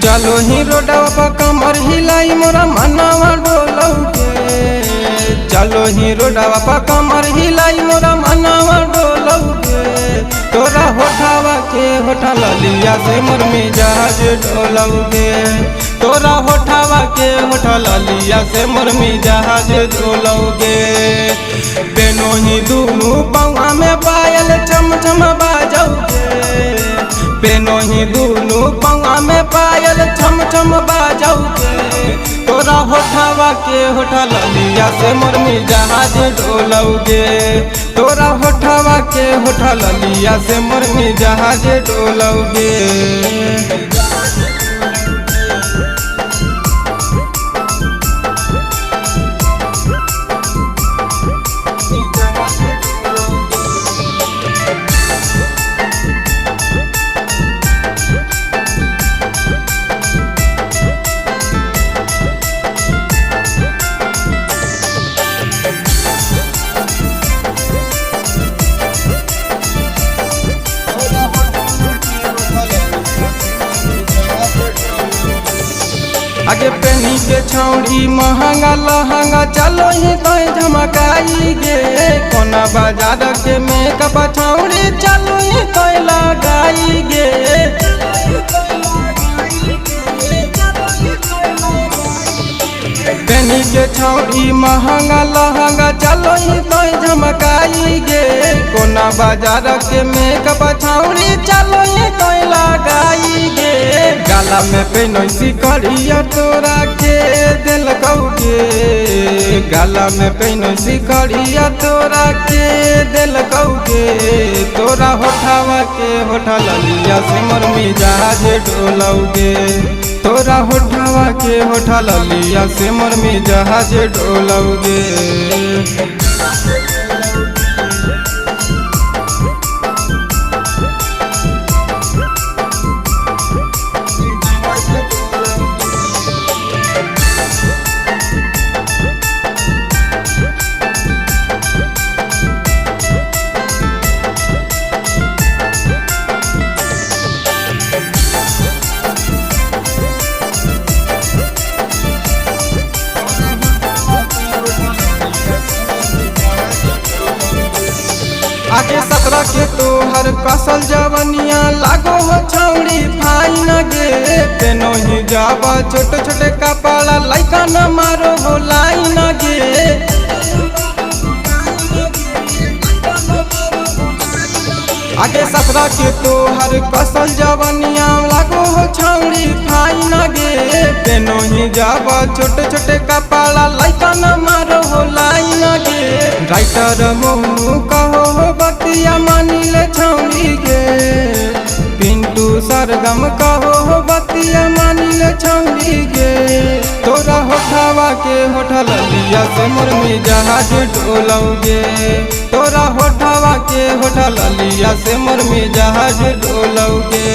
चलो ही रोडवा पर कमर हिलाई मोरा मनवा डोलौगे। चलो ही रोडवा पर कमर हिलाई मोरा मनवा डोलौगे। तोरा होठावा के होठा ललिया से मोर मिजाज डोलौगे। तोरा होठावा के होठा ललिया से मोर मिजाज डोलौगे। बेनो ही दूनु पौआ में पायल चम चम बाजौगे। बेनो ही दूनु पौआ में पायल छम छम बाजौगे। तोरा होठावा के होठा ललिया से मोर मिजाज डोलौगे। तोरा होठावा के होठा ललिया से मोर मिजाज डोलौगे। आगे पेनी के छौड़ी महंगा लहंगा चलो ही तो झमकाई गे। कोना बाजार के मेकअप छौड़ी चलो ही तो लगाई गे। पेनी के छौड़ी महंगा लहंगा चलो ही तो झमकाई गे। कोना बाजार के मेकअप छौड़ी चलो ही तो लगाई गे। गाला में पेनोसी करिया तोरा के दिलकौगे। गाला में पेनोसी करिया तोरा के दिलकौगे। तोरा होठावा के होठा ललिया से मोर मिजाज डोलौगे। तोरा होठावा के होठा ललिया से मोर मिजाज डोलौगे। आगे 17 के तोहर कसल जवनिया लागो हो छौड़ी फाइन गे। पेनो ही जावा छोटे छोटे कपड़ा लइका न मारो हो लाइन गे। आगे 17 के तोहर कसल जवनिया लागो हो छौड़ी फाइन गे। पेनो ही जावा छोटे छोटे कपड़ा लइका न मारो हो लाइन गे। राइटर मोनू कहो बतिया मानिले छौड़ी गे। पिंटू सरगम कहो बतिया मानिले छौड़ी गे। तोरा होठावा के होठा ललिया से मोर मिजाज डोलौगे। तोरा होठावा के होठा ललिया से मोर मिजाज डोलौगे।